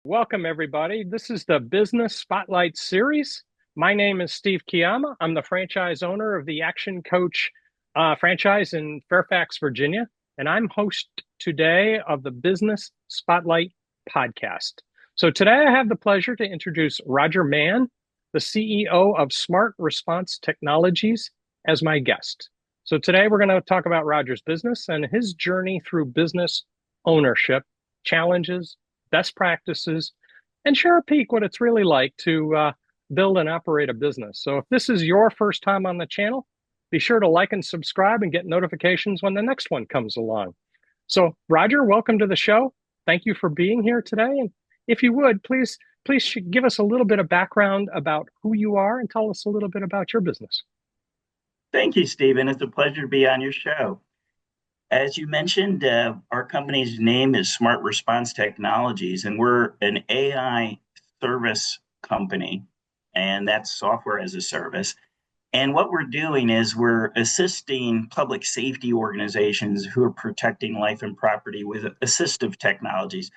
Welcome, everybody. This is the Business Spotlight Series. My name is Steve Chiama. I'm the franchise owner of the Action Coach franchise in Fairfax, Virginia, and I'm host today of the Business Spotlight podcast. So today I have the pleasure to introduce Roger Mann, the CEO of Smart Response Technologies, as my guest. So today we're going to talk about Roger's business and his journey through business ownership, challenges, best practices, and share a peek what it's really like to build and operate a business. So if this is your first time on the channel, be sure to like and subscribe and get notifications when the next one comes along. So Roger, welcome to the show. Thank you for being here today. And if you would, please give us a little bit of background about who you are and tell us a little bit about your business. Thank you, Stephen. It's a pleasure to be on your show. As you mentioned, our company's name is Smart Response Technologies, and we're an AI service company, and that's software as a service. And what we're doing is we're assisting public safety organizations who are protecting life and property with assistive technologies.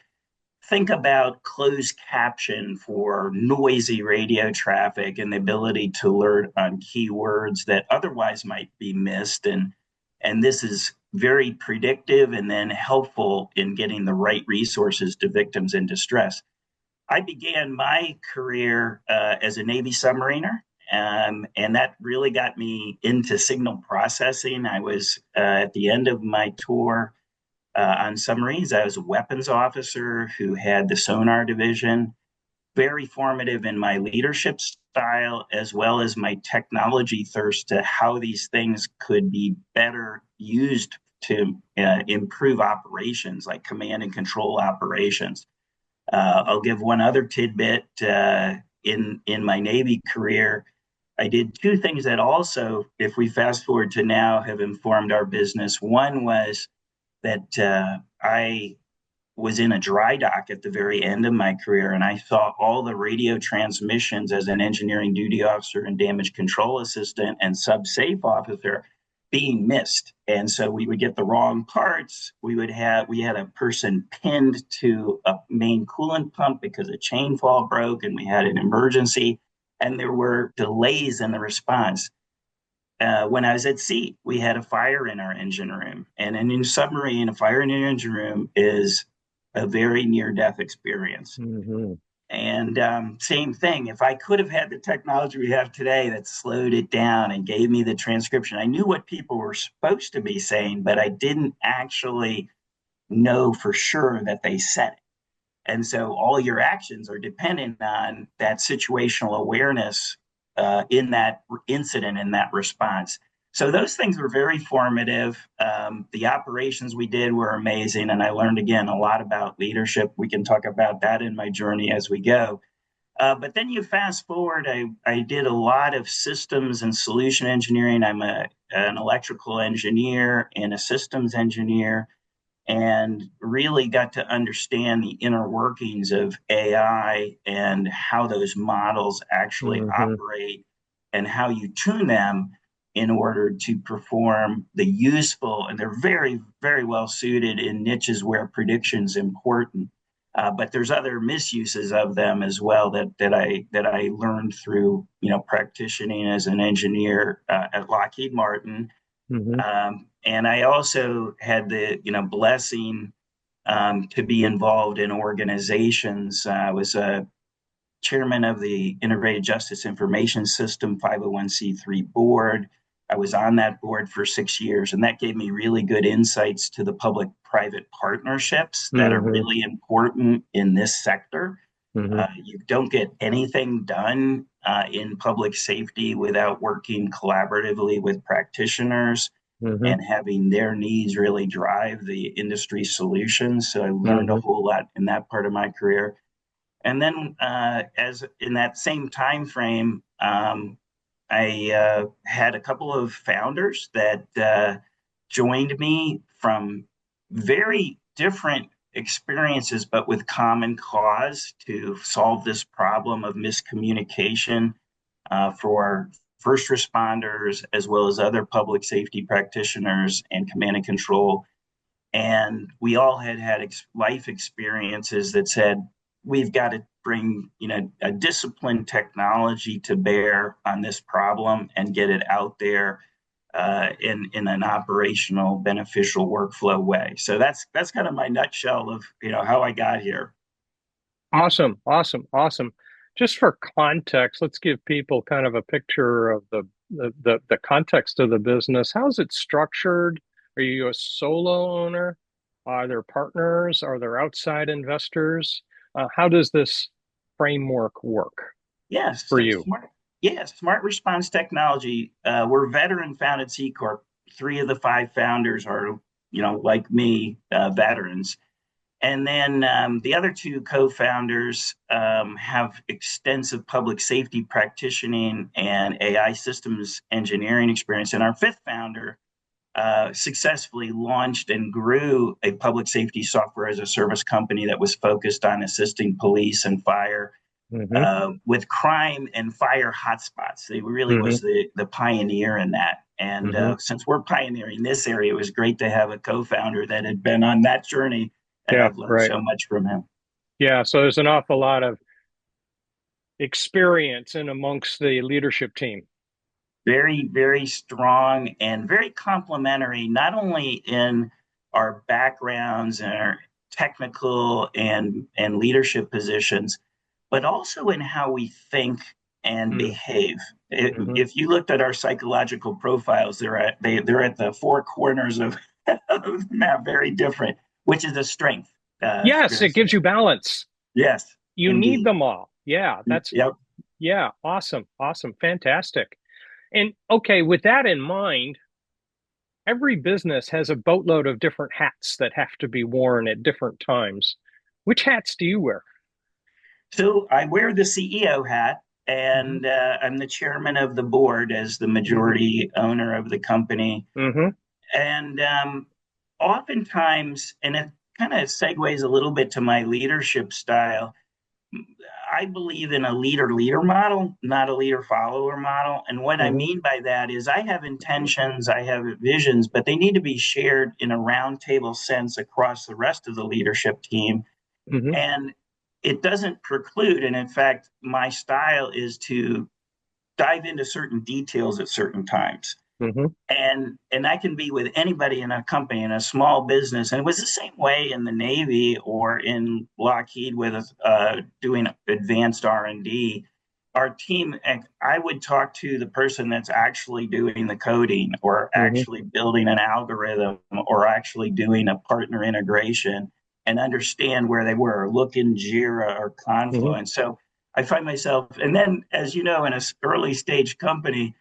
Think about closed caption for noisy radio traffic and the ability to alert on keywords that otherwise might be missed. And this is very predictive and then helpful in getting the right resources to victims in distress. I began my career as a Navy submariner, and that really got me into signal processing. I was at the end of my tour on submarines. I was a weapons officer who had the sonar division, very formative in my leadership style, as well as my technology thirst to how these things could be better used to improve operations, like command and control operations. I'll give one other tidbit. In my Navy career, I did two things that also, if we fast forward to now, have informed our business. One was that I was in a dry dock at the very end of my career, and I saw all the radio transmissions as an engineering duty officer and damage control assistant and sub-safe officer being missed. And so we would get the wrong parts. We had a person pinned to a main coolant pump because a chain fall broke and we had an emergency, and there were delays in the response. When I was at sea, we had a fire in our engine room. And in a submarine, a fire in your engine room is a very near-death experience. Mm-hmm. And same thing, if I could have had the technology we have today that slowed it down and gave me the transcription, I knew what people were supposed to be saying, but I didn't actually know for sure that they said it. And so all your actions are dependent on that situational awareness in that incident, in that response. So those things were very formative. The operations we did were amazing. And I learned, again, a lot about leadership. We can talk about that in my journey as we go. But then you fast forward, I did a lot of systems and solution engineering. I'm an electrical engineer and a systems engineer, and really got to understand the inner workings of AI and how those models actually Mm-hmm. operate and how you tune them in order to perform the useful. And they're very, very well suited in niches where prediction is important. But there's other misuses of them as well that I learned through practicing as an engineer at Lockheed Martin. Mm-hmm. And I also had the blessing to be involved in organizations. I was a chairman of the Integrated Justice Information System 501c3 board. I was on that board for 6 years, and that gave me really good insights to the public-private partnerships that are Mm-hmm. really important in this sector. Mm-hmm. You don't get anything done in public safety without working collaboratively with practitioners Mm-hmm. and having their needs really drive the industry solutions. So I learned a Mm-hmm. whole lot in that part of my career. And then, as in that same time frame, I had a couple of founders that joined me from very different experiences, but with common cause to solve this problem of miscommunication for first responders, as well as other public safety practitioners and command and control. And we all had life experiences that said, we've got to bring, a disciplined technology to bear on this problem and get it out there in an operational, beneficial workflow way. So that's kind of my nutshell of how I got here. Awesome, awesome, awesome. Just for context, let's give people kind of a picture of the context of the business. How's it structured? Are you a solo owner? Are there partners? Are there outside investors? How does this framework work Yes, for so you? smart response technology. We're veteran founded C Corp. Three of the five founders are, like me, veterans. And then the other two co-founders have extensive public safety practitioning and AI systems engineering experience. And our fifth founder successfully launched and grew a public safety software as a service company that was focused on assisting police and fire Hmm. with crime and fire hotspots. They really Hmm. was the pioneer in that. And Hmm. since we're pioneering this area, it was great to have a co-founder that had been on that journey, and Yeah, I've learned right. so much from him. Yeah, so there's an awful lot of experience in amongst the leadership team. Very, very strong and very complementary, not only in our backgrounds and our technical and leadership positions, but also in how we think and Mm-hmm. behave. If you looked at our psychological profiles, they're at the four corners of, of the map, very different, which is a strength. Yes, it gives you balance. Yes, You need indeed. them all. Yeah, Yep. yeah, awesome, awesome, fantastic. And okay, with that in mind, every business has a boatload of different hats that have to be worn at different times. Which hats do you wear? So I wear the CEO hat, Hmm. and I'm the chairman of the board as the Hmm. majority owner of the company. Hmm. And oftentimes, and it kind of segues a little bit to my leadership style, I believe in a leader leader model, not a leader follower model. And what I Hmm. mean by that is I have intentions, I have visions, but they need to be shared in a roundtable sense across the rest of the leadership team. Hmm. And it doesn't preclude, and in fact, my style is to dive into certain details at certain times. Hmm. And I can be with anybody in a company, in a small business, and it was the same way in the Navy or in Lockheed with doing advanced R&D. Our team, I would talk to the person that's actually doing the coding or Hmm. actually building an algorithm or actually doing a partner integration and understand where they were, look in Jira or Hmm. Confluence. So I find myself, and then as you know, in an early stage company,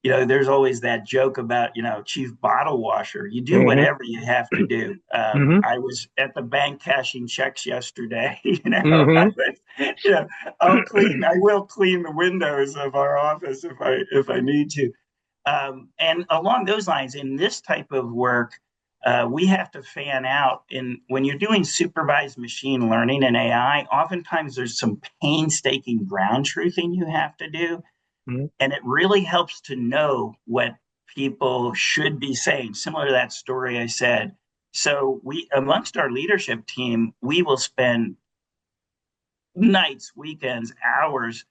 there's always that joke about, chief bottle washer. You do Hmm. whatever you have to do. Hmm. I was at the bank cashing checks yesterday. I Hmm. was, I will clean the windows of our office if I need to. And along those lines, in this type of work, we have to fan out. When you're doing supervised machine learning and AI, oftentimes there's some painstaking ground truthing you have to do, Hmm. and it really helps to know what people should be saying, similar to that story I said. So we, amongst our leadership team, we will spend nights, weekends, hours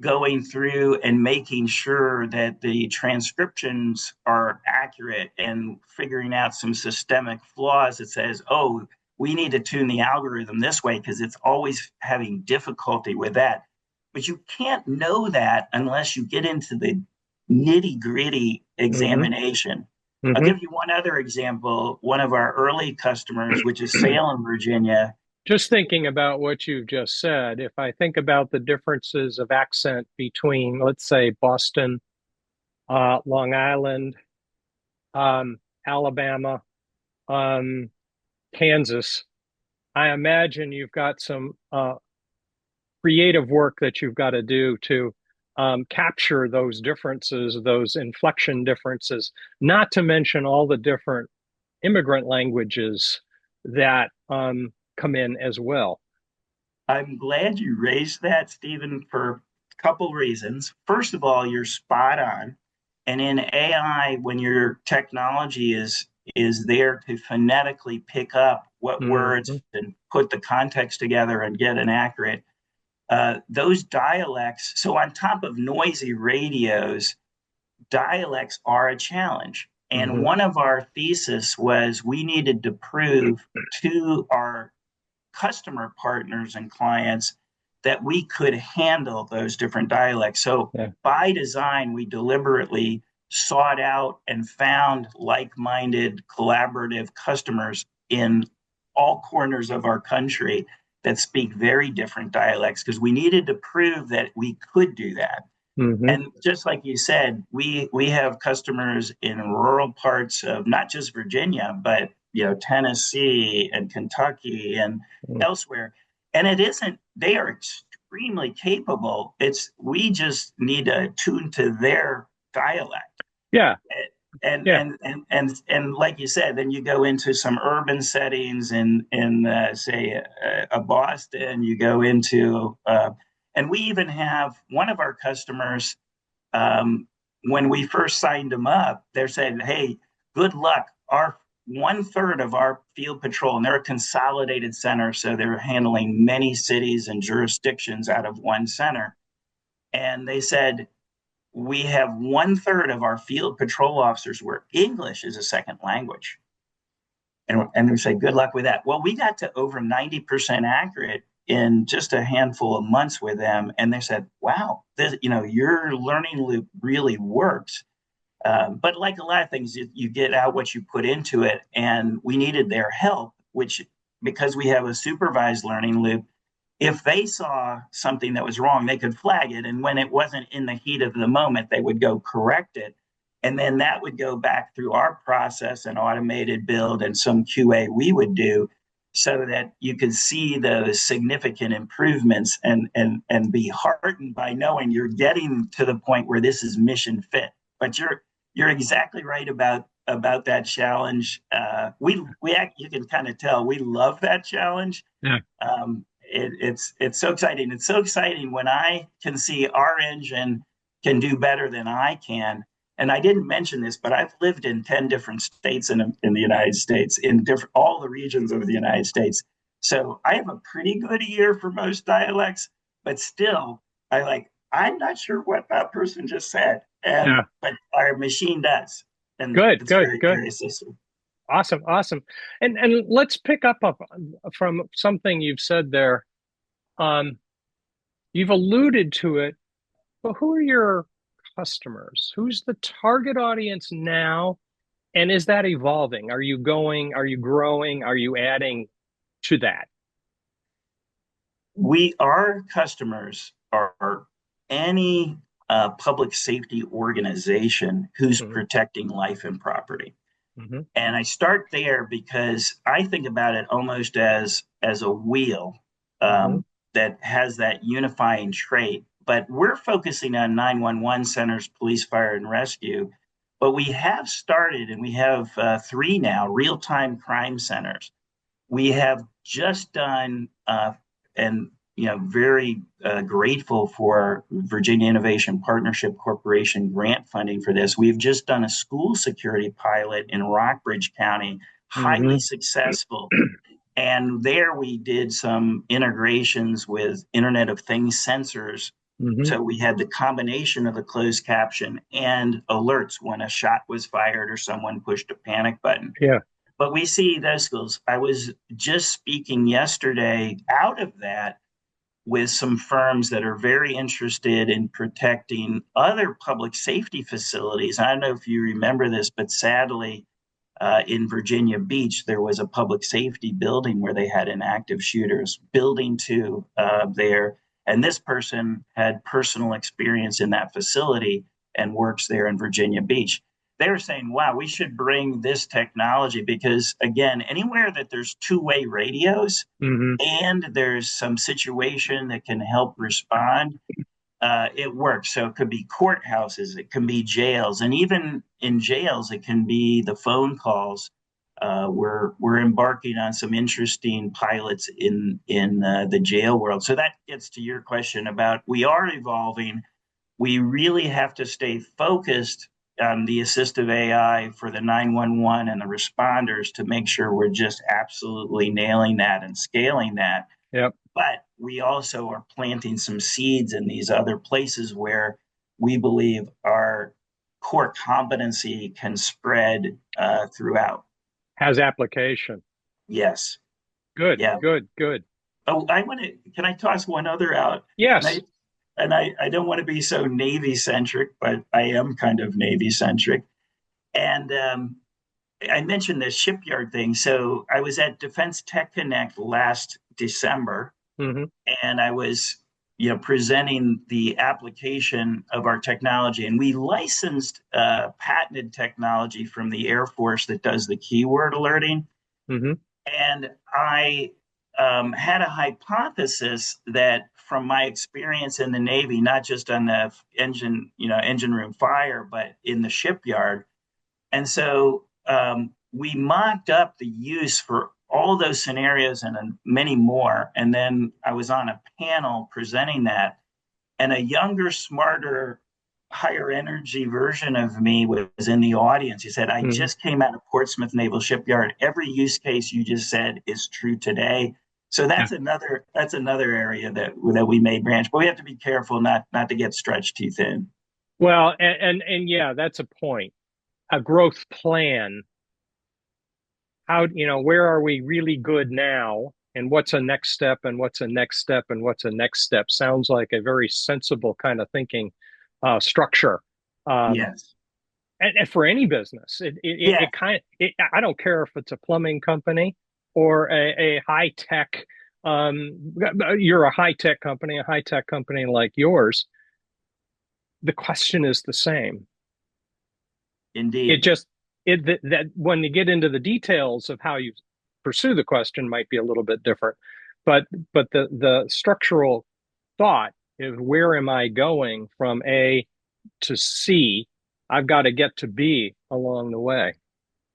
going through and making sure that the transcriptions are accurate and figuring out some systemic flaws that says, oh, we need to tune the algorithm this way because it's always having difficulty with that. But you can't know that unless you get into the nitty gritty Hmm. examination. I'll Hmm. give you one other example. One of our early customers, which is Salem, Virginia. Just thinking about what you've just said, if I think about the differences of accent between, let's say, Boston, Long Island, Alabama, um, Kansas, I imagine you've got some creative work that you've got to do to capture those differences, those inflection differences, not to mention all the different immigrant languages that come in as well. I'm glad you raised that, Stephen, for a couple reasons. First of all, you're spot on. And in AI, when your technology is there to phonetically pick up what words Mm-hmm. and put the context together and get an accurate. Those dialects, so on top of noisy radios, dialects are a challenge. And Mm-hmm. one of our thesis was we needed to prove to our customer partners and clients that we could handle those different dialects. So Yeah. by design, we deliberately sought out and found like-minded collaborative customers in all corners of our country that speak very different dialects because we needed to prove that we could do that. Mm-hmm. And just like you said, we have customers in rural parts of not just Virginia, but Tennessee and Kentucky and elsewhere. And it isn't, they are extremely capable. It's we just need to tune to their dialect. Yeah. And Yeah. and like you said, then you go into some urban settings in say a Boston. You go into and we even have one of our customers when we first signed them up, they're saying, "Hey, good luck. Our 1/3 of our field patrol, and they're a consolidated center, so they're handling many cities and jurisdictions out of one center." And they said, "We have 1/3 of our field patrol officers where English is a second language." And we say, "Good luck with that." Well, we got to over 90% accurate in just a handful of months with them, and they said, "Wow, your learning loop really works." But like a lot of things, you get out what you put into it, and we needed their help, which because we have a supervised learning loop, if they saw something that was wrong, they could flag it. And when it wasn't in the heat of the moment, they would go correct it. And then that would go back through our process and automated build and some QA we would do so that you could see those significant improvements and be heartened by knowing you're getting to the point where this is mission fit. But you're exactly right about that challenge. You can kind of tell we love that challenge. Yeah. It's so exciting. It's so exciting when I can see our engine can do better than I can. And I didn't mention this, but I've lived in 10 different states in the United States, in all the regions of the United States. So I have a pretty good ear for most dialects, but still, I'm not sure what that person just said. Yeah. But our machine does. And Good. it's Good. very, Good. very assistive. Awesome. Awesome. And let's pick up from something you've said there. Um, you've alluded to it, but who are your customers? Who's the target audience now? And is that evolving? Are you growing? Are you adding to that? Our customers are any public safety organization who's Hmm. protecting life and property. Hmm. And I start there because I think about it almost as a wheel Hmm. that has that unifying trait. But we're focusing on 911 centers, police, fire, and rescue. But we have started, and we have three now, real-time crime centers. We have just done, and very grateful for Virginia Innovation Partnership Corporation grant funding for this. We've just done a school security pilot in Rockbridge County, highly Hmm. successful. And there we did some integrations with Internet of Things sensors. Hmm. So we had the combination of the closed caption and alerts when a shot was fired or someone pushed a panic button. Yeah. But we see those schools. I was just speaking yesterday out of that with some firms that are very interested in protecting other public safety facilities. I don't know if you remember this, but sadly, in Virginia Beach, there was a public safety building where they had an active shooters building to there. And this person had personal experience in that facility and works there in Virginia Beach. They were saying, wow, we should bring this technology because, again, anywhere that there's two-way radios Hmm. and there's some situation that can help respond, it works. So it could be courthouses, it can be jails, and even in jails, it can be the phone calls. We're embarking on some interesting pilots in the jail world. So that gets to your question about we are evolving. We really have to stay focused the assistive AI for the 911 and the responders to make sure we're just absolutely nailing that and scaling that. Yep. But we also are planting some seeds in these other places where we believe our core competency can spread throughout. Has application. Yes. Good, Yeah. good, good. Oh, I want to. Can I toss one other out? And I Yes. and I don't want to be so Navy centric, but I am kind of Navy centric. And I mentioned the shipyard thing. So I was at Defense Tech Connect last December, Hmm. and I was, presenting the application of our technology, and we licensed patented technology from the Air Force that does the keyword alerting. Hmm. And I had a hypothesis that from my experience in the Navy, not just on the engine room fire, but in the shipyard. And so we mocked up the use for all those scenarios and many more. And then I was on a panel presenting that, and a younger, smarter, higher energy version of me was in the audience. He said, I Hmm. just came out of Portsmouth Naval Shipyard. Every use case you just said is true today. So Yeah. that's another area that we may branch, but we have to be careful not to get stretched too thin. Well, and yeah, that's a point. A growth plan. How, where are we really good now? And what's a next step? And what's a next step? And what's a next step? Sounds like a very sensible kind of thinking structure. Um, Yes. and for any business, Yeah. I don't care if it's a plumbing company or a high tech. You're a high tech company like yours. The question is the same. It Indeed. just that when you get into the details of how you pursue the question might be a little bit different, but the structural thought is, where am I going from A to C? I've got to get to B along the way.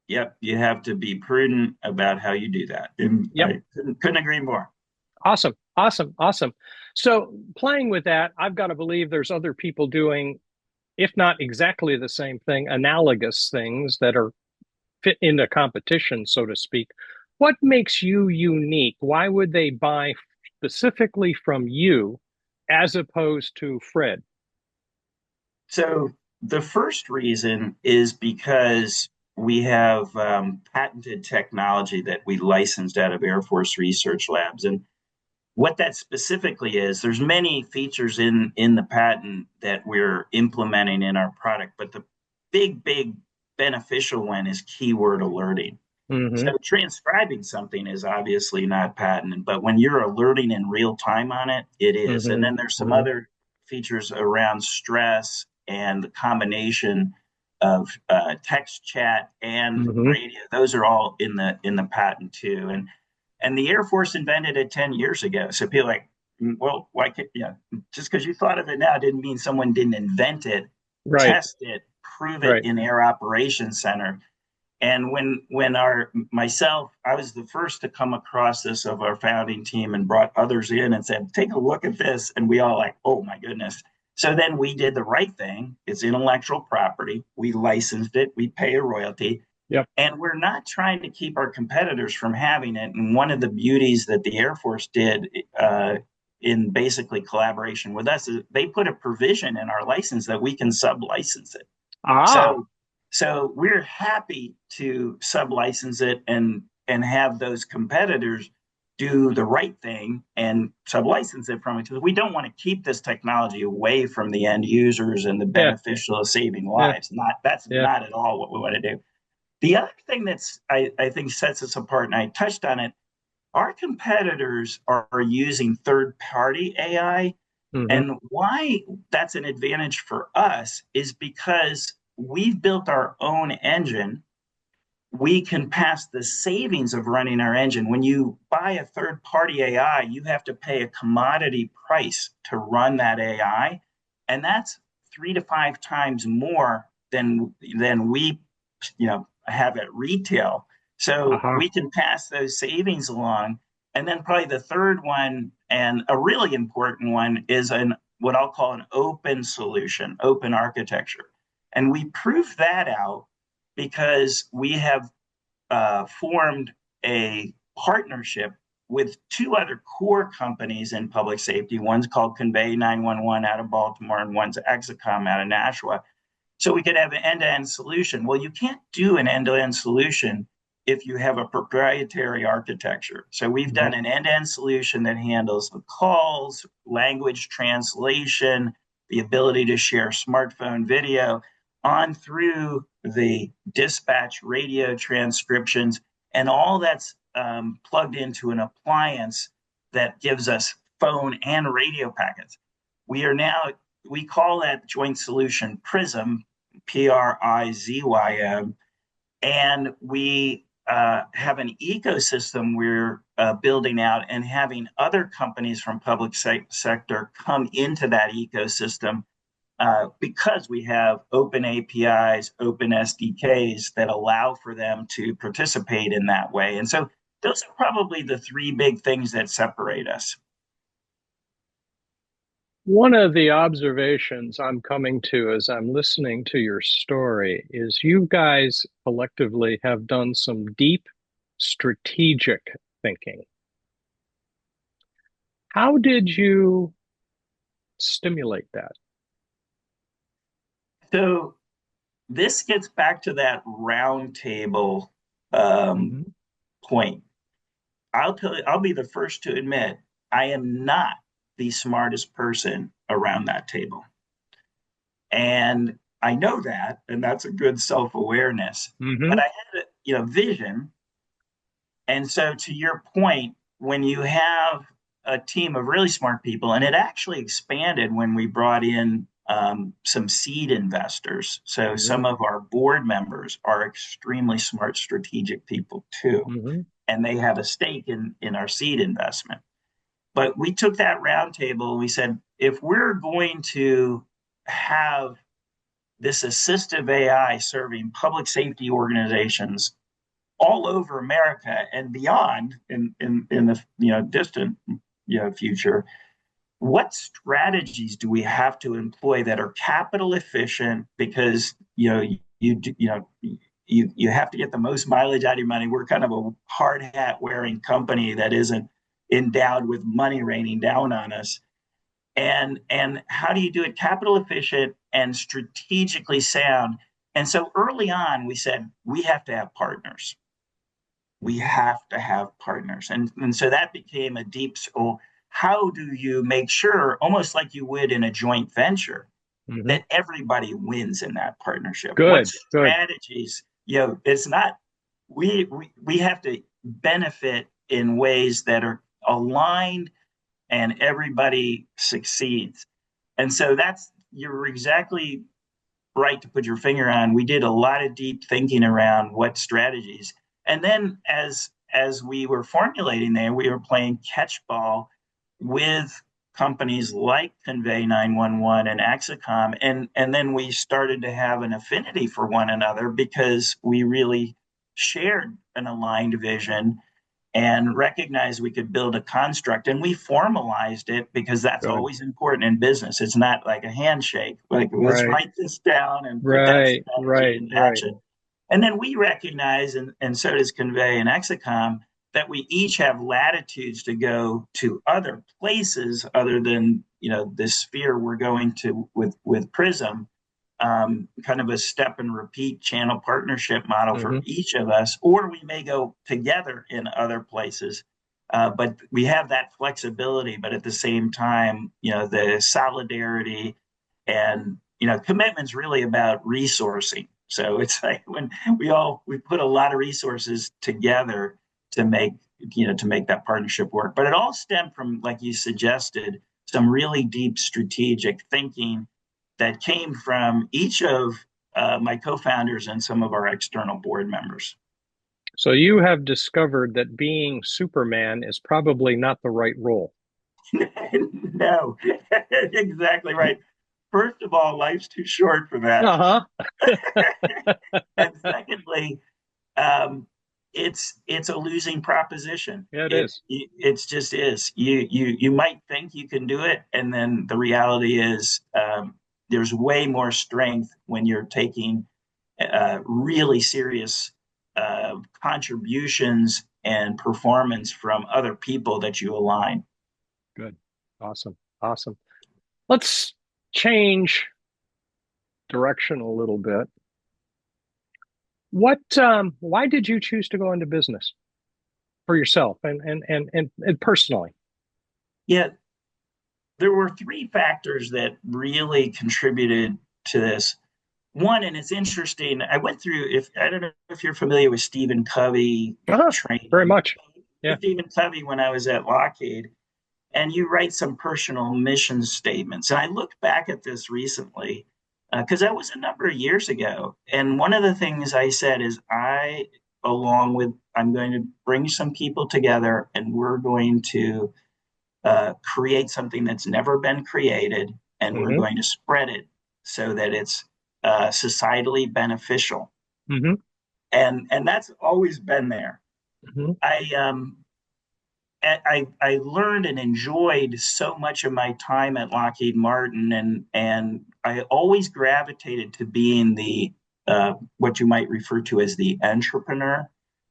Yep. You have to be prudent about how you do that. And Yep. I couldn't agree more. Awesome. Awesome. Awesome. So playing with that, I've got to believe there's other people doing, if not exactly the same thing, analogous things that are fit into competition, so to speak. What makes you unique? Why would they buy specifically from you as opposed to Fred? So the first reason is because we have patented technology that we licensed out of Air Force research labs. And what that specifically is, there's many features in the patent that we're implementing in our product, but the big beneficial one is keyword alerting. Mm-hmm. So transcribing something is obviously not patented, but when you're alerting in real time on it, it is. And Mm-hmm. then there's some Mm-hmm. other features around stress and the combination of text, chat, and Mm-hmm. radio. Those are all in the patent too. And the Air Force invented it 10 years ago. So people are like, well, why can't just because you thought of it now didn't mean someone didn't invent it, Right. test it, prove it Right. in Air Operations Center. And when our myself, I was the first to come across this of our founding team and brought others in and said, take a look at this. And we all like, oh my goodness. So then we did the right thing. It's intellectual property. We licensed it. We pay a royalty. Yep. And we're not trying to keep our competitors from having it. And one of the beauties that the Air Force did in basically collaboration with us is they put a provision in our license that we can sub-license it. Ah. So we're happy to sub-license it and have those competitors do the right thing and sub-license it from it, because we don't want to keep this technology away from the end users and the Yeah. beneficial of saving Yeah. lives. That's Yeah. not at all what we want to do. The other thing that's I think sets us apart, and I touched on it, our competitors are using third-party AI, Mm-hmm. and why that's an advantage for us is because we've built our own engine. We can pass the savings of running our engine. When you buy a third party AI, you have to pay a commodity price to run that AI. And that's 3 to 5 times more than we have at retail. So Uh-huh. we can pass those savings along. And then probably the third one, and a really important one, is an what I'll call an open solution, open architecture. And we proved that out because we have formed a partnership with two other core companies in public safety. One's called Convey 911 out of Baltimore, and one's Exacom out of Nashua. So we could have an end-to-end solution. Well, you can't do an end-to-end solution if you have a proprietary architecture. So we've Hmm. done an end-to-end solution that handles the calls, language translation, the ability to share smartphone video on through the dispatch radio transcriptions, and all that's plugged into an appliance that gives us phone and radio packets. We are now, we call that joint solution Prism, PRIZYM, and we have an ecosystem we're building out and having other companies from public sector come into that ecosystem because we have open APIs, open SDKs that allow for them to participate in that way. And so those are probably the three big things that separate us. One of the observations I'm coming to as I'm listening to your story is you guys collectively have done some deep strategic thinking. How did you stimulate that? So this gets back to that roundtable um, Hmm. point. I'll tell you, I'll be the first to admit I am not the smartest person around that table. And I know that, and that's a good self-awareness. But Hmm. I had a vision. And so to your point, when you have a team of really smart people, and it actually expanded when we brought in some seed investors. So Hmm. some of our board members are extremely smart strategic people too, Hmm. and they have a stake in our seed investment. But we took that roundtable and we said, if we're going to have this assistive AI serving public safety organizations all over America and beyond in the distant future, what strategies do we have to employ that are capital efficient? Because you have to get the most mileage out of your money. We're kind of a hard hat wearing company that isn't endowed with money raining down on us. And how do you do it capital efficient and strategically sound? And so early on, we said we have to have partners. We have to have partners, and so that became a deep. So how do you make sure, almost like you would in a joint venture, Hmm. that everybody wins in that partnership? What Good, good. strategies? It's not we have to benefit in ways that are aligned and everybody succeeds. And so that's you're exactly right to put your finger on. We did a lot of deep thinking around what strategies. And then as we were formulating there, we were playing catch ball with companies like Convey 911 and Axicom. And then we started to have an affinity for one another because we really shared an aligned vision and recognized we could build a construct, and we formalized it because that's Good. always important in business. It's not like a handshake, like let's Right, write this down and put that right, strategy right, in right. action. And then we recognize, and so does Convey and Exacom, that we each have latitudes to go to other places other than this sphere we're going to with Prism, kind of a step and repeat channel partnership model for Hmm. each of us, or we may go together in other places. But we have that flexibility, but at the same time, the solidarity and commitment's really about resourcing. So it's like when we put a lot of resources together to make to make that partnership work. But it all stemmed from, like you suggested, some really deep strategic thinking that came from each of my co-founders and some of our external board members. So you have discovered that being Superman is probably not the right role. No, exactly right. First of all, life's too short for that. Uh-huh. And secondly, um, it's a losing proposition. Yeah, it is. It's just is. You might think you can do it, and then the reality is there's way more strength when you're taking really serious contributions and performance from other people that you align. Good. Awesome. Awesome. Let's change direction a little bit. Why did you choose to go into business for yourself and personally? Yeah, there were three factors that really contributed to this. One, and it's interesting, I went through, if I don't know if you're familiar with Stephen Covey Uh-huh. Very training. much. Yeah. Stephen Covey when I was at Lockheed, and you write some personal mission statements. And I looked back at this recently because that was a number of years ago. And one of the things I said is, I'm going to bring some people together and we're going to create something that's never been created, and we're Mm-hmm. going to spread it so that it's societally beneficial. Mm-hmm. And that's always been there. Mm-hmm. I I learned and enjoyed so much of my time at Lockheed Martin, and I always gravitated to being the what you might refer to as the entrepreneur.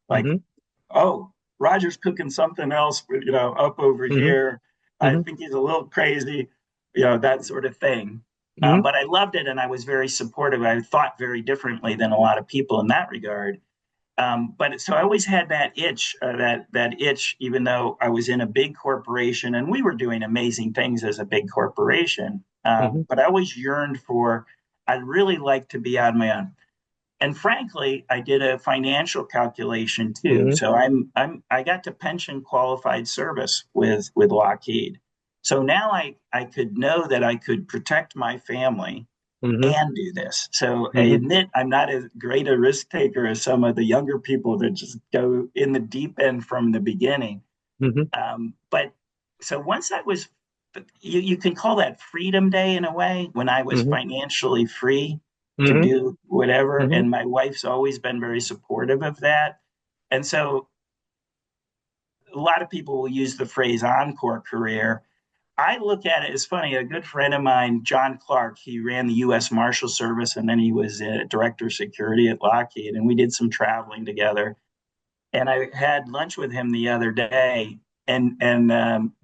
Like, Mm-hmm. oh, Roger's cooking something else, up over Mm-hmm. here. I Mm-hmm. think he's a little crazy, that sort of thing. Mm-hmm. But I loved it, and I was very supportive. I thought very differently than a lot of people in that regard. But so I always had that itch, that itch, even though I was in a big corporation and we were doing amazing things as a big corporation. Mm-hmm. But I always yearned for, I'd really like to be on my own. And frankly, I did a financial calculation too. Mm-hmm. So I got to pension qualified service with Lockheed. So now I could know that I could protect my family Mm-hmm. and do this. So I Mm-hmm. admit I'm not as great a risk taker as some of the younger people that just go in the deep end from the beginning. Mm-hmm. But so once I was, you can call that freedom day in a way, when I was Mm-hmm. financially free to Mm-hmm. do whatever. Mm-hmm. And my wife's always been very supportive of that. And so a lot of people will use the phrase encore career. I look at it as funny. A good friend of mine, John Clark, he ran the U.S. Marshal Service, and then he was a director of security at Lockheed, and we did some traveling together. And I had lunch with him the other day, and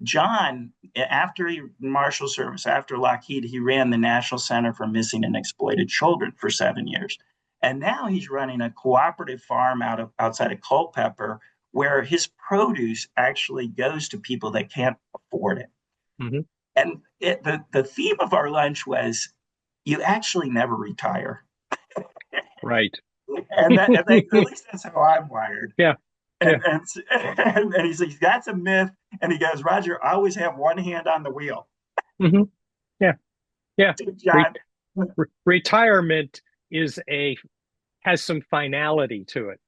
John, after he Marshal Service, after Lockheed, he ran the National Center for Missing and Exploited Children for 7 years, and now he's running a cooperative farm outside of Culpeper, where his produce actually goes to people that can't afford it. Mm-hmm. And the theme of our lunch was, you actually never retire. Right. At least that's how I'm wired. Yeah. Yeah. And he says, that's a myth. And he goes, Roger, I always have one hand on the wheel. Mm-hmm. Yeah. Yeah. Re John. retirement is a has some finality to it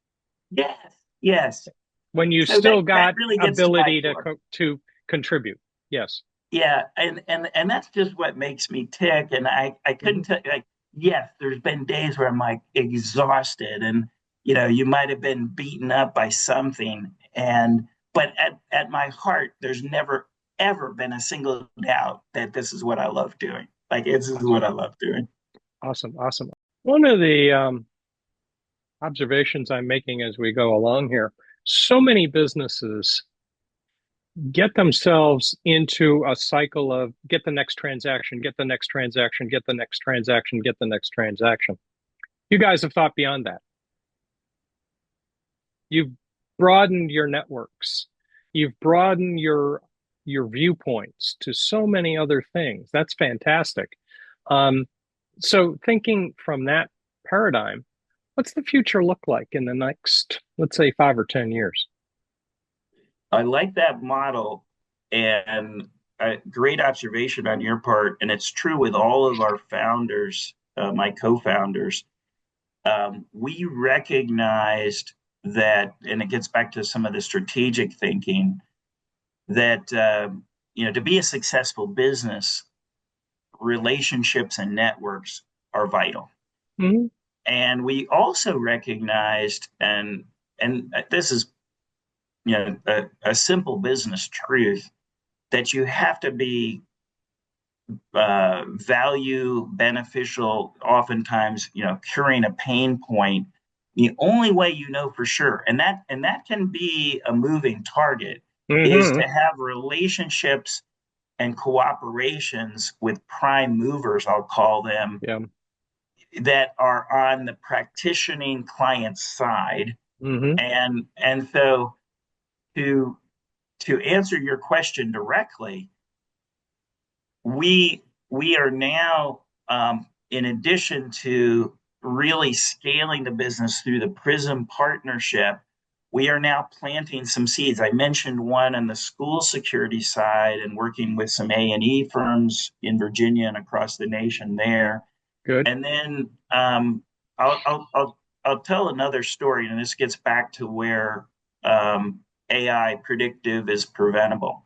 Yes, yes. when you So still that got really gets to my ability to core. to contribute. Yes. Yeah, and that's just what makes me tick. And I Mm-hmm. couldn't tell, like, yes, there's been days where I'm like exhausted, and you might have been beaten up by something, and but at my heart, there's never ever been a single doubt that this is what I love doing. Like, this is what Awesome. I love doing. Awesome. Awesome. One of the observations I'm making as we go along here, so many businesses get themselves into a cycle of get the next transaction, get the next transaction, get the next transaction, get the next transaction. You guys have thought beyond that. You've broadened your networks. You've broadened your viewpoints to so many other things. That's fantastic. Um, so thinking from that paradigm, what's the future look like in the next, let's say, 5 or 10 years? I like that model, and a great observation on your part. And it's true with all of our founders, my co-founders. We recognized that, and it gets back to some of the strategic thinking, that to be a successful business, relationships and networks are vital. Mm-hmm. And we also recognized, and this is a simple business truth, that you have to be value beneficial, oftentimes, curing a pain point. The only way you know for sure, and that can be a moving target, is Hmm. to have relationships and cooperations with prime movers, I'll call them, Yeah. that are on the practicing client side. Hmm. And so to to answer your question directly, we are now, in addition to really scaling the business through the Prism partnership, we are now planting some seeds. I mentioned one on the school security side and working with some A&E firms in Virginia and across the nation there. Good. And then I'll, I'll, I'll, I'll tell another story, and this gets back to where AI predictive is preventable.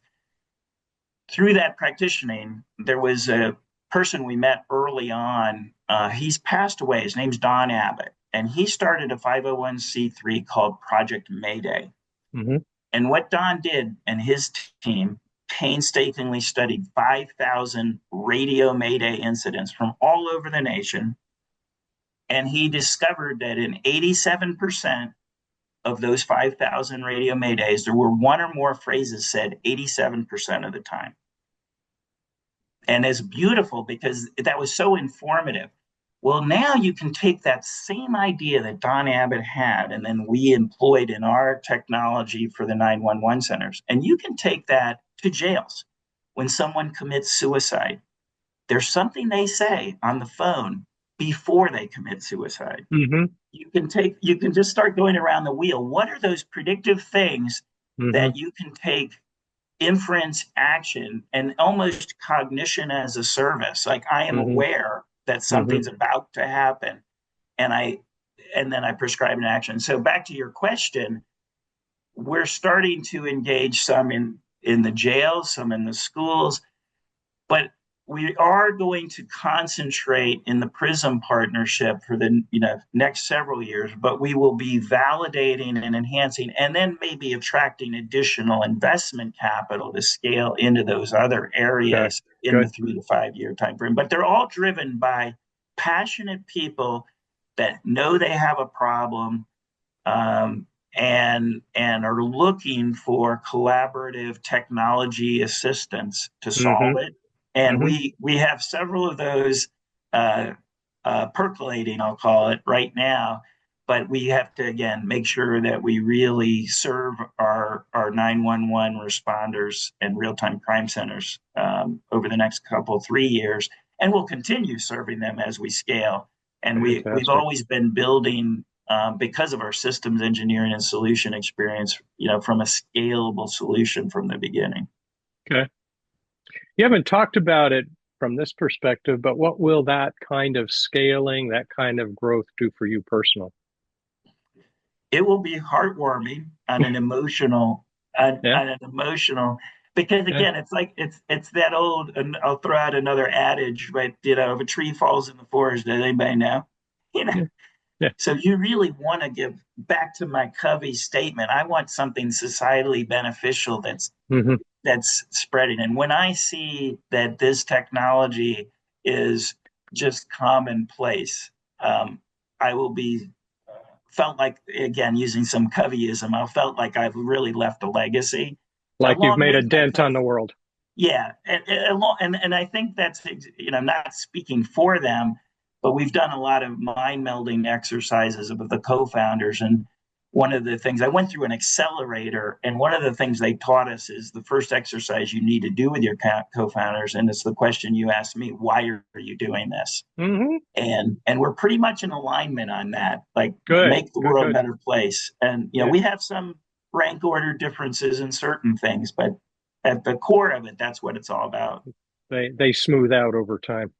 Through that practicing, there was a person we met early on. He's passed away. His name's Don Abbott, and he started a 501c3 called Project Mayday. Hmm. And what Don did and his team painstakingly studied 5,000 radio Mayday incidents from all over the nation. And he discovered that in 87% of those 5,000 radio Maydays, there were one or more phrases said 87% of the time. And it's beautiful because that was so informative. Well, now you can take that same idea that Don Abbott had, and then we employed in our technology for the 911 centers, and you can take that to jails. When someone commits suicide, there's something they say on the phone before they commit suicide. Hmm. You can just start going around the wheel. What are those predictive things Hmm. that you can take inference action and almost cognition as a service? Like, I am Hmm. aware that Hmm. something's about to happen, and then I prescribe an action. So back to your question, we're starting to engage some in the jails, some in the schools, but we are going to concentrate in the Prism partnership for the next several years. But we will be validating and enhancing, and then maybe attracting additional investment capital to scale into those other Okay. areas in the Good. 3 to 5 year time frame. But they're all driven by passionate people that know they have a problem, and are looking for collaborative technology assistance to Hmm. solve it. And Hmm. we have several of those uh, percolating, I'll call it, right now. But we have to, again, make sure that we really serve our 911 responders and real time crime centers over the next couple 3 years, and we'll continue serving them as we scale. And we've Fantastic. always been building, because of our systems engineering and solution experience, from a scalable solution from the beginning. Okay. You haven't talked about it from this perspective, but what will that kind of scaling, that kind of growth do for you personally? It will be heartwarming on an emotional, Yeah. on an emotional, because Yeah. again, it's that old. And I'll throw out another adage, but if a tree falls in the forest, does anybody know? You know, Yeah. Yeah. so you really want to give back to my Covey statement. I want something societally beneficial Hmm. that's spreading. And when I see that this technology is just commonplace, I will be felt like, again, using some Coveyism, I felt like I've really left a legacy Like you've along made a with my dent on the world. yeah, and I think that's, not speaking for them, but we've done a lot of mind melding exercises with the co-founders, and one of the things I went through an accelerator, and one of the things they taught us is the first exercise you need to do with your co-founders, and it's the question you asked me: why are you doing this? Hmm. And we're pretty much in alignment on that, like, Good. make the Good. world a Good. better place. And Yeah. we have some rank order differences in certain things, but at the core of it, that's what it's all about. They smooth out over time.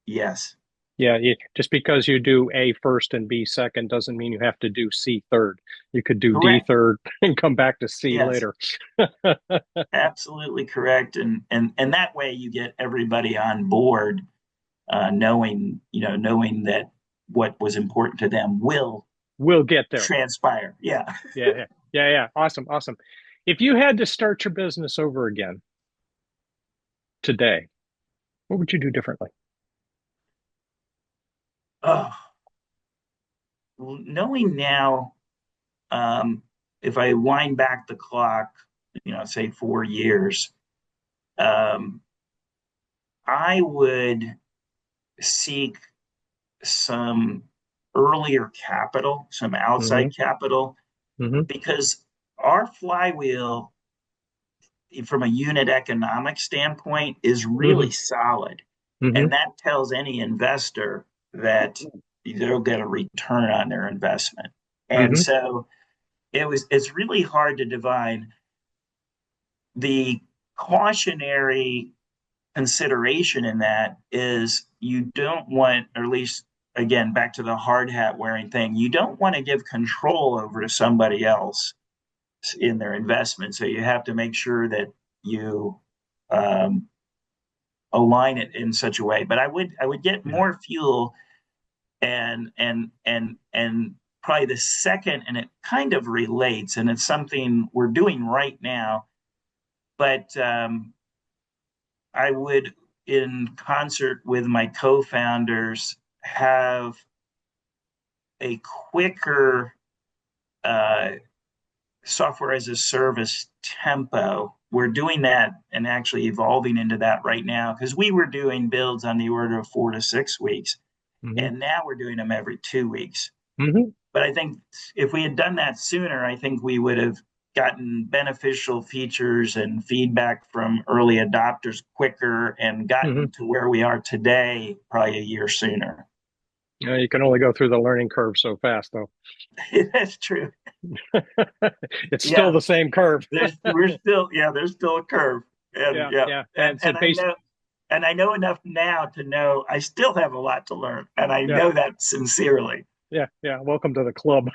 Yes. Yeah, just because you do A first and B second doesn't mean you have to do C third. You could do D Correct. third and come back to C Yes, later. absolutely correct. And that way you get everybody on board, knowing that what was important to them will We'll get there. transpire. Yeah. Yeah, yeah, yeah, yeah. Awesome, awesome. If you had to start your business over again today, What would you do differently? Oh, knowing now, um, if I wind back the clock, say 4 years, um, I would seek some earlier capital, some Hmm. outside capital, Hmm. because our flywheel, from a unit economic standpoint, is Hmm. really solid. Hmm. And that tells any investor that they'll get a return on their investment. And Hmm. so it's really hard to divine the cautionary consideration in that is you don't want, or at least again, back to the hard hat wearing thing, you don't want to give control over to somebody else in their investment. So you have to make sure that you um, align it in such a way. But I would get Yeah. more fuel and probably the second, and it kind of relates, and it's something we're doing right now. But I would, in concert with my co-founders, have a quicker uh, software as a service tempo. We're doing that and actually evolving into that right now because we were doing builds on the order of 4 to 6 weeks, Hmm. and now we're doing them every 2 weeks. Hmm. But I think if we had done that sooner, I think we would have gotten beneficial features and feedback from early adopters quicker and Hmm. gotten to where we are today probably a year sooner. You can only go through the learning curve so fast, though. That's true. It's still Yeah, the same curve. there's still a curve. And Yeah, yeah, yeah. And and so and I based, know and I know enough now to know I still have a lot to learn. And I yeah, know that sincerely. yeah, yeah. Welcome to the club.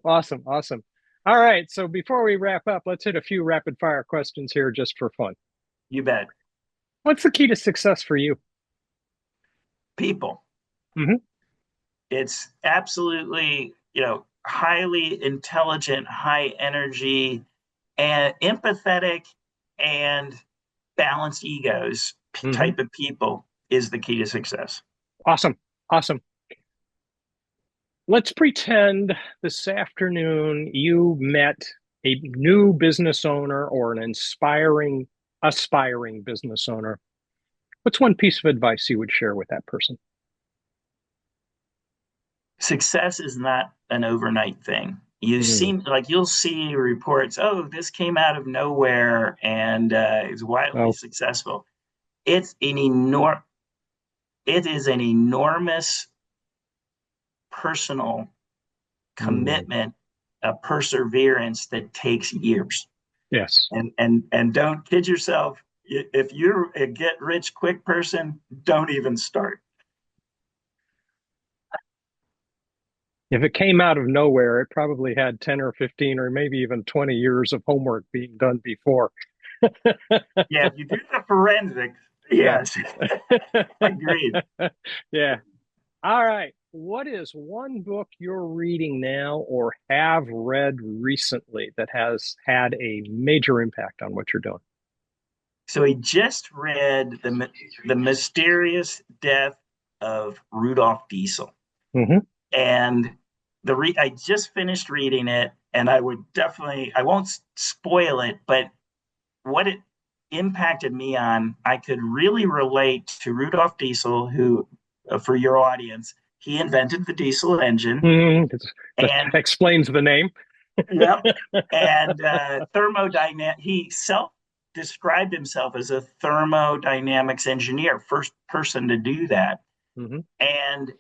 Awesome, awesome. All right. So before we wrap up, let's hit a few rapid fire questions here just for fun. You bet. What's the key to success for you? People. Hmm. It's absolutely, highly intelligent, high energy, and empathetic and balanced egos Hmm. type of people is the key to success. Awesome, awesome. Let's pretend this afternoon you met a new business owner or an inspiring, aspiring business owner. What's one piece of advice you would share with that person? Success is not an overnight thing. You Mm. seem like you'll see reports, oh, this came out of nowhere and is wildly Oh. successful. It's an it is an enormous personal Mm. commitment, a perseverance that takes years. Yes. And don't kid yourself. If you're a get rich quick person, don't even start. If it came out of nowhere, it probably had 10 or 15 or maybe even 20 years of homework being done before. Yeah, if you do the forensics, Yeah. yes, agreed. Yeah. All right. What is one book you're reading now or have read recently that has had a major impact on what you're doing? So he just read the mysterious death of Rudolph Diesel, Hmm. and I just finished reading it, and I won't spoil it, but what it impacted me on, I could really relate to Rudolph Diesel, who, for your audience, he invented the diesel engine, Mm, that and explains the name. yep, and thermodynamic. He self described himself as a thermodynamics engineer, first person to do that, Hmm. and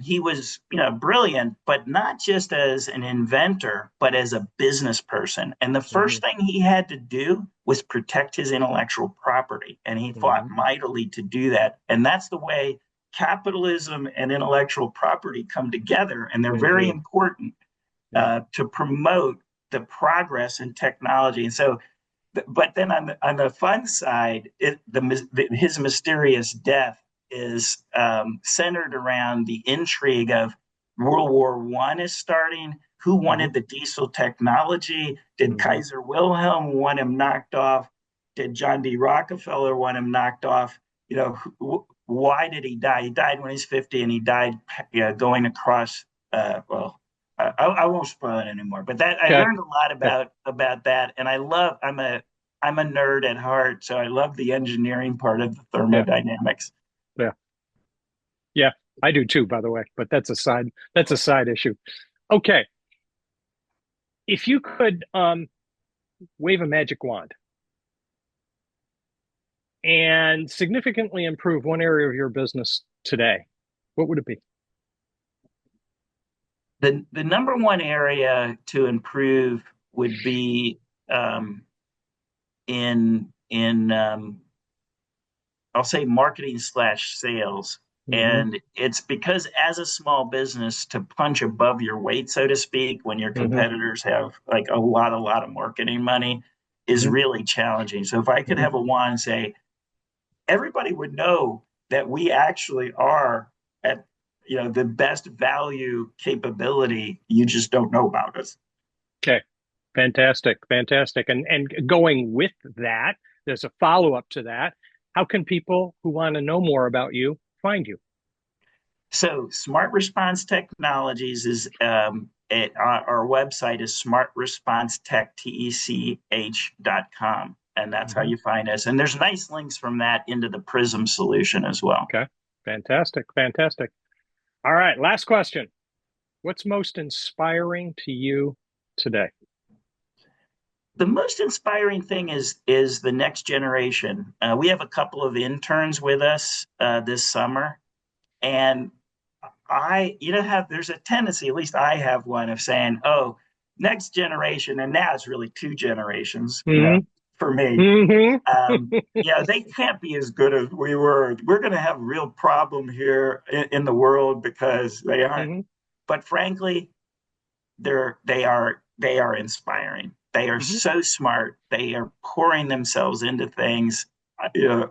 he was, brilliant, but not just as an inventor, but as a business person. And the Hmm. first thing he had to do was protect his intellectual property, and he fought Hmm. mightily to do that. And that's the way capitalism and intellectual property come together, and they're They very do. important Yeah. to promote the progress in technology. And so, but then on the fun side, his mysterious death is centered around the intrigue of World War One is starting. Who Hmm. wanted the diesel technology? Did Hmm. Kaiser Wilhelm want him knocked off? Did John D. Rockefeller want him knocked off? Why did he die? He died when he's 50, and he died going across. Well, I won't spoil it anymore. But that I Okay. learned a lot Okay. about that, and I'm a nerd at heart, so I love the engineering part of the Yeah. thermodynamics. Yeah. Yeah. I do too, by the way, but that's a side issue. Okay. If you could wave a magic wand and significantly improve one area of your business today, what would it be? The number one area to improve would be in I'll say marketing/sales. Hmm. And it's because as a small business, to punch above your weight, so to speak, when your Hmm. competitors have like a lot of marketing money is Hmm. really challenging. So if I could Hmm. have a wand and say, everybody would know that we actually are at the best value capability, you just don't know about us. Okay. Fantastic. Fantastic. And going with that, there's a follow-up to that. How can people who want to know more about you find you? So Smart Response Technologies is our website is smartresponstetech.com, and that's how Hmm. you find us. And there's nice links from that into the Prism solution as well. Okay. Fantastic. Fantastic. All right. Last question. What's most inspiring to you today? The most inspiring thing is the next generation. We have a couple of interns with us this summer, and have there's a tendency, at least I have one, of saying, "Oh, next generation," and now it's really two generations, Hmm. for me. Hmm. They can't be as good as we were. We're going to have a real problem here in the world because they aren't. Hmm. But frankly, they are inspiring. They are Hmm. so smart. They are pouring themselves into things,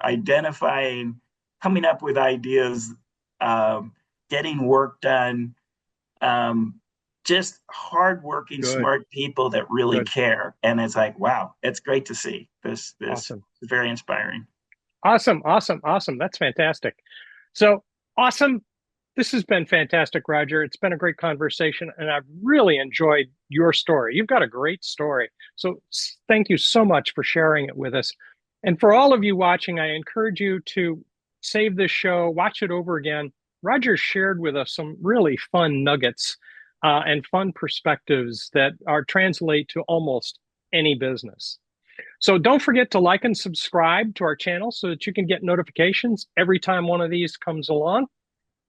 identifying, coming up with ideas, um, getting work done. Um, just hardworking, Good. smart people that really Good. care. And it's like, wow, it's great to see this. This Awesome. is very inspiring. Awesome. Awesome. Awesome. That's fantastic. So awesome. This has been fantastic, Roger. It's been a great conversation, and I've really enjoyed your story. You've got a great story. So thank you so much for sharing it with us. And for all of you watching, I encourage you to save this show, watch it over again. Roger shared with us some really fun nuggets and fun perspectives that are translate to almost any business. So don't forget to like and subscribe to our channel so that you can get notifications every time one of these comes along.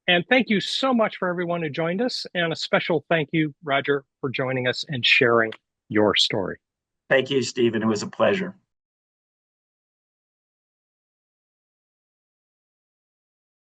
And thank you so much for everyone who joined us. And a special thank you, Roger, for joining us and sharing your story. Thank you, Stephen. It was a pleasure.